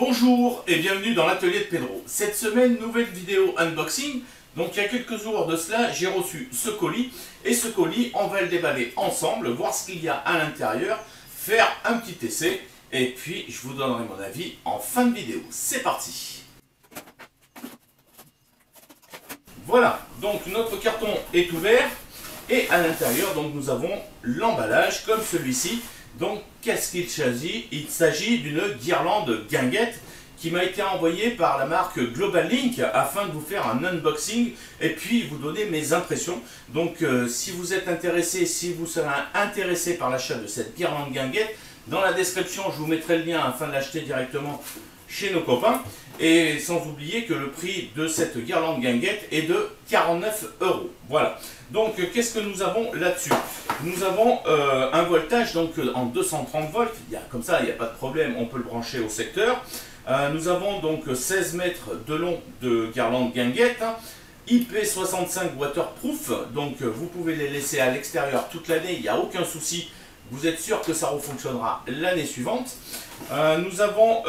Bonjour et bienvenue dans l'atelier de Pedro. Cette semaine, nouvelle vidéo unboxing. Donc il y a quelques jours de cela, j'ai reçu ce colis. Et ce colis, on va le déballer ensemble, voir ce qu'il y a à l'intérieur, faire un petit essai. Et puis je vous donnerai mon avis en fin de vidéo. C'est parti! Voilà, donc notre carton est ouvert. Et à l'intérieur, donc nous avons l'emballage comme celui-ci. Donc, qu'est-ce qu'il s'agit? Il s'agit d'une guirlande guinguette qui m'a été envoyée par la marque Global Link afin de vous faire un unboxing et puis vous donner mes impressions. Donc, si vous êtes intéressé, si vous serez intéressé par l'achat de cette guirlande guinguette, dans la description, je vous mettrai le lien afin de l'acheter directement chez nos copains. Et sans oublier que le prix de cette guirlande guinguette est de 49 €. Voilà. Donc, qu'est-ce que nous avons là-dessus? Nous avons un voltage donc en 230 volts. Comme ça, il n'y a pas de problème. On peut le brancher au secteur. Nous avons donc 16 mètres de long de guirlande guinguette. IP65 waterproof. Donc, vous pouvez les laisser à l'extérieur toute l'année. Il n'y a aucun souci. Vous êtes sûr que ça refonctionnera l'année suivante. Nous avons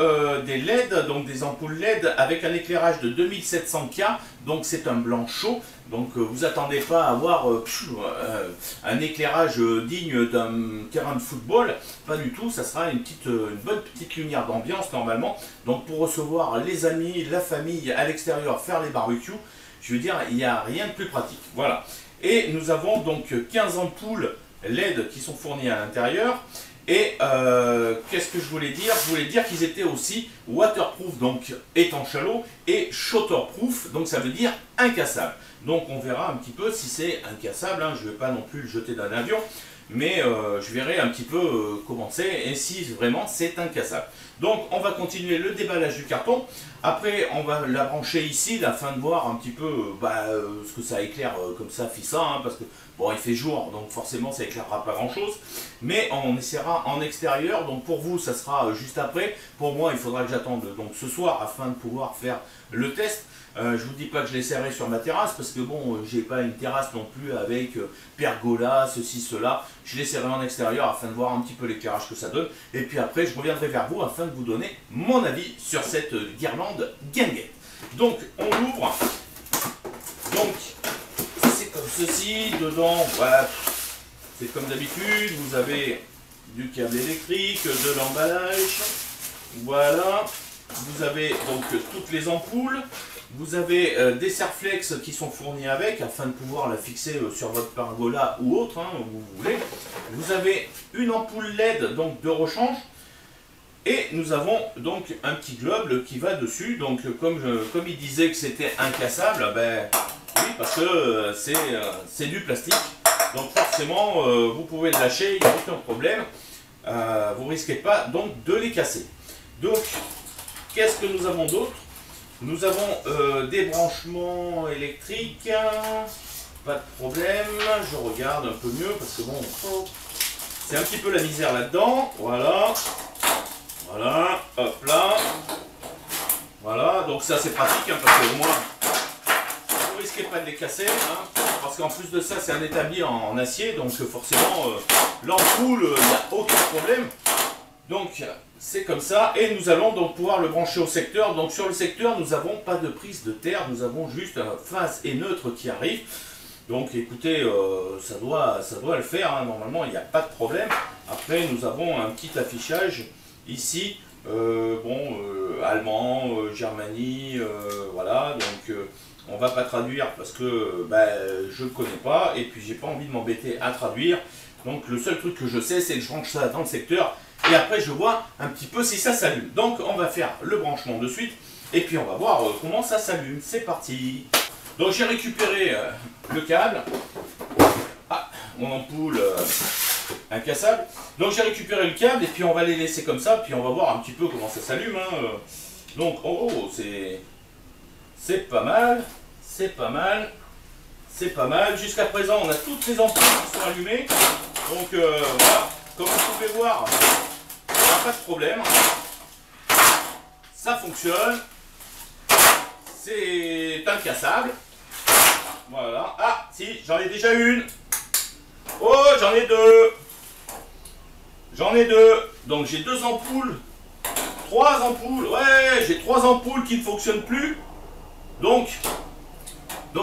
des LED, donc des ampoules LED avec un éclairage de 2700K. Donc c'est un blanc chaud. Donc vous attendez pas à avoir un éclairage digne d'un terrain de football. Pas du tout, ça sera une bonne petite lumière d'ambiance normalement. Donc pour recevoir les amis, la famille à l'extérieur, faire les barbecues, je veux dire, il n'y a rien de plus pratique. Voilà. Et nous avons donc 15 ampoules LED qui sont fournis à l'intérieur. Et qu'est-ce que je voulais dire? Je voulais dire qu'ils étaient aussi waterproof, donc étanche à l'eau, et shutterproof, donc ça veut dire incassable. Donc on verra un petit peu si c'est incassable, hein. Je ne vais pas non plus le jeter d'un avion, mais je verrai un petit peu comment c'est et si vraiment c'est incassable. Donc on va continuer le déballage du carton. Après on va la brancher ici afin de voir un petit peu ce que ça éclaire comme ça, fissa, hein, parce que bon, il fait jour, donc forcément ça éclairera pas grand chose. Mais on essaiera en extérieur, donc pour vous ça sera juste après. Pour moi il faudra que j'attende donc ce soir afin de pouvoir faire le test. Je vous dis pas que je l'essaierai sur ma terrasse parce que bon, j'ai pas une terrasse non plus avec pergola, ceci, cela. Je l'essaierai en extérieur afin de voir un petit peu l'éclairage que ça donne. Et puis après, je reviendrai vers vous afin de vous donner mon avis sur cette guirlande guinguette. Donc, on l'ouvre. Donc, c'est comme ceci. Dedans, voilà, c'est comme d'habitude. Vous avez du câble électrique, de l'emballage. Voilà. Vous avez donc toutes les ampoules. Vous avez des serflex qui sont fournis avec afin de pouvoir la fixer sur votre pergola ou autre, hein, où vous voulez. Vous avez une ampoule LED donc de rechange et nous avons donc un petit globe qui va dessus. Donc comme il disait que c'était incassable, ben oui, parce que c'est du plastique. Donc forcément vous pouvez le lâcher, il n'y a aucun problème. Vous ne risquez pas donc de les casser. Donc qu'est-ce que nous avons d'autre? Nous avons des branchements électriques, pas de problème, je regarde un peu mieux parce que bon, c'est un petit peu la misère là-dedans, voilà, voilà, hop là, voilà, donc ça c'est pratique, hein, parce que au moins, vous ne risquez pas de les casser, hein, parce qu'en plus de ça c'est un établi en acier, donc forcément l'ampoule, il n'y a aucun problème. Donc c'est comme ça et nous allons donc pouvoir le brancher au secteur. Donc sur le secteur nous n'avons pas de prise de terre, nous avons juste un phase et neutre qui arrive. Donc écoutez, ça doit le faire, hein. Normalement il n'y a pas de problème. Après nous avons un petit affichage ici, allemand, Germanie, voilà. Donc on va pas traduire parce que je ne connais pas et puis j'ai pas envie de m'embêter à traduire. Donc le seul truc que je sais c'est que je range ça dans le secteur. Et après je vois un petit peu si ça s'allume. Donc on va faire le branchement de suite. Et puis on va voir comment ça s'allume. C'est parti. Donc j'ai récupéré le câble. Ah, mon ampoule incassable. Donc j'ai récupéré le câble. Et puis on va les laisser comme ça. Puis on va voir un petit peu comment ça s'allume, hein. Donc c'est pas mal. C'est pas mal. C'est pas mal. Jusqu'à présent on a toutes les ampoules qui sont allumées. Donc voilà. Comme vous pouvez voir, il n'y a pas de problème. Ça fonctionne. C'est incassable. Voilà. Ah, si, j'en ai déjà une. Oh, j'en ai deux. J'en ai deux. Donc j'ai deux ampoules 3 ampoules. Ouais, j'ai 3 ampoules qui ne fonctionnent plus. Donc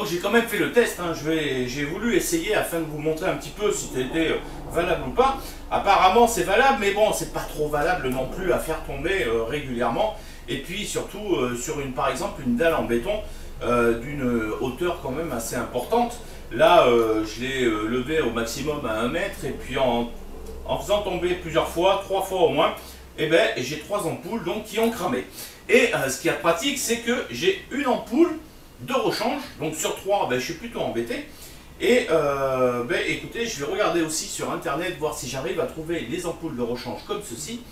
j'ai quand même fait le test. Hein. J'ai voulu essayer afin de vous montrer un petit peu si c'était valable ou pas. Apparemment, c'est valable, mais bon, c'est pas trop valable non plus à faire tomber régulièrement. Et puis surtout sur par exemple une dalle en béton d'une hauteur quand même assez importante. Là, je l'ai levé au maximum à 1 mètre et puis en faisant tomber plusieurs fois, 3 fois au moins, et ben, j'ai 3 ampoules donc, qui ont cramé. Et ce qui est pratique, c'est que j'ai une ampoule de rechange, donc sur 3, ben, je suis plutôt embêté. Et ben, écoutez, je vais regarder aussi sur internet, voir si j'arrive à trouver les ampoules de rechange comme ceci.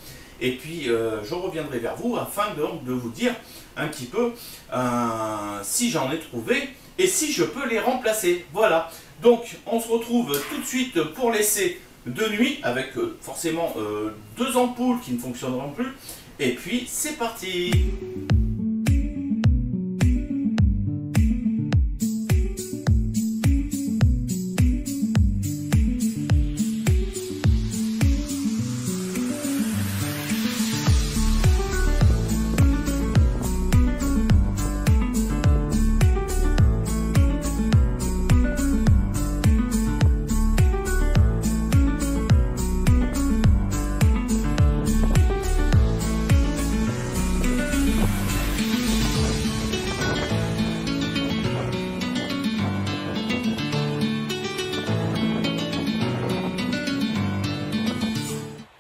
Et puis je reviendrai vers vous afin de vous dire un petit peu si j'en ai trouvé et si je peux les remplacer. Voilà, donc on se retrouve tout de suite pour l'essai de nuit avec forcément 2 ampoules qui ne fonctionneront plus. Et puis c'est parti.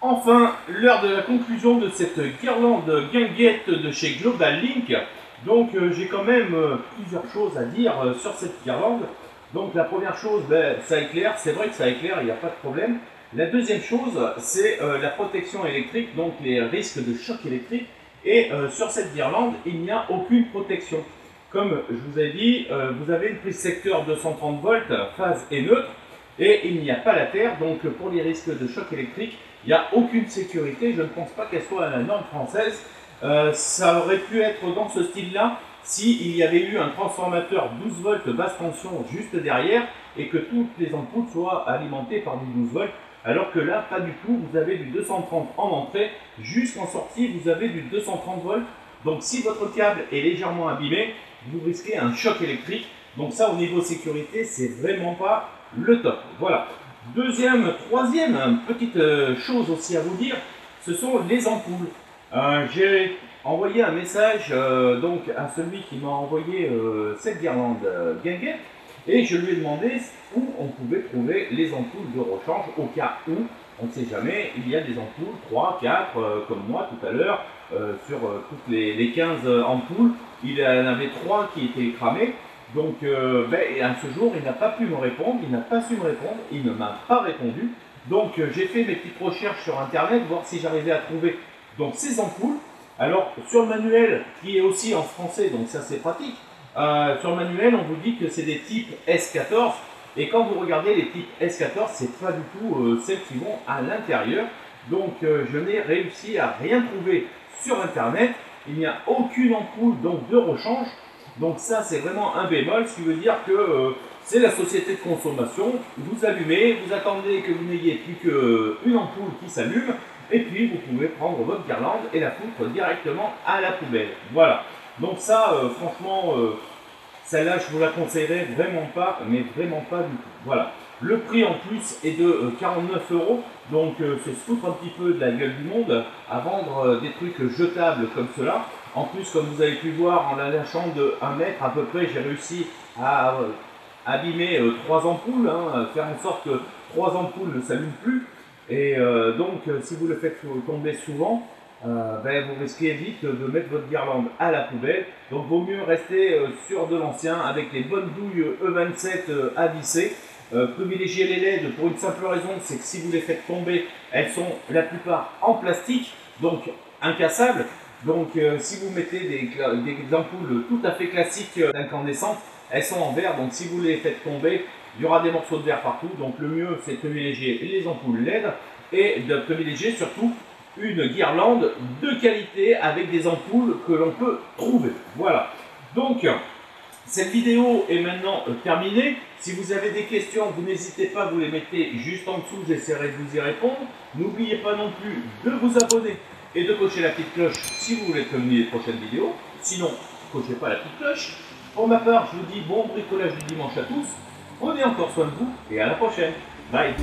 Enfin, l'heure de la conclusion de cette guirlande guinguette de chez Global Link. Donc j'ai quand même plusieurs choses à dire sur cette guirlande. Donc la première chose, ben, ça éclaire, c'est vrai que ça éclaire, il n'y a pas de problème. La deuxième chose, c'est la protection électrique, donc les risques de choc électrique. Et sur cette guirlande, il n'y a aucune protection. Comme je vous ai dit, vous avez une prise secteur 230 volts, phase et neutre, et il n'y a pas la terre, donc pour les risques de choc électrique, il n'y a aucune sécurité. Je ne pense pas qu'elle soit à la norme française. Ça aurait pu être dans ce style-là s'il y avait eu un transformateur 12 volts basse tension juste derrière et que toutes les ampoules soient alimentées par du 12 volts. Alors que là, pas du tout. Vous avez du 230 en entrée. Jusqu'en sortie, vous avez du 230 volts. Donc si votre câble est légèrement abîmé, vous risquez un choc électrique. Donc ça, au niveau sécurité, c'est vraiment pas le top. Voilà. Troisième petite chose aussi à vous dire, ce sont les ampoules. J'ai envoyé un message donc à celui qui m'a envoyé cette guirlande guinguette et je lui ai demandé où on pouvait trouver les ampoules de rechange au cas où, on ne sait jamais, il y a des ampoules, 3, 4, comme moi tout à l'heure, sur toutes les 15 ampoules, il y en avait 3 qui étaient cramées. Donc, à ce jour, il n'a pas pu me répondre, il n'a pas su me répondre, il ne m'a pas répondu. Donc, j'ai fait mes petites recherches sur Internet, voir si j'arrivais à trouver donc, ces ampoules. Alors, sur le manuel, qui est aussi en français, donc ça c'est pratique, sur le manuel, on vous dit que c'est des types S14. Et quand vous regardez les types S14, c'est pas du tout celles qui vont à l'intérieur. Donc, je n'ai réussi à rien trouver sur Internet. Il n'y a aucune ampoule donc, de rechange. Donc ça, c'est vraiment un bémol, ce qui veut dire que c'est la société de consommation. Vous allumez, vous attendez que vous n'ayez plus qu'une ampoule qui s'allume, et puis vous pouvez prendre votre guirlande et la foutre directement à la poubelle. Voilà. Donc ça, franchement, celle-là, je vous la conseillerais vraiment pas, mais vraiment pas du tout. Voilà. Le prix en plus est de 49 €, donc c'est se foutre un petit peu de la gueule du monde à vendre des trucs jetables comme cela. En plus, comme vous avez pu voir, en la lâchant de 1 mètre à peu près, j'ai réussi à abîmer 3 ampoules, hein, faire en sorte que 3 ampoules ne s'allument plus. Et donc, si vous le faites tomber souvent, vous risquez vite de mettre votre guirlande à la poubelle. Donc, vaut mieux rester sur de l'ancien avec les bonnes douilles E27 à visser. Privilégiez les LED pour une simple raison, c'est que si vous les faites tomber, elles sont la plupart en plastique, donc incassables. Donc si vous mettez des ampoules tout à fait classiques incandescentes, elles sont en verre, donc si vous les faites tomber, il y aura des morceaux de verre partout. Donc le mieux c'est de privilégier les ampoules LED et de privilégier surtout une guirlande de qualité avec des ampoules que l'on peut trouver. Voilà, donc cette vidéo est maintenant terminée. Si vous avez des questions, vous n'hésitez pas, vous les mettez juste en dessous, j'essaierai de vous y répondre. N'oubliez pas non plus de vous abonner et de cocher la petite cloche si vous voulez être prévenu des prochaines vidéos. Sinon, cochez pas la petite cloche. Pour ma part, je vous dis bon bricolage du dimanche à tous. Prenez encore soin de vous et à la prochaine. Bye.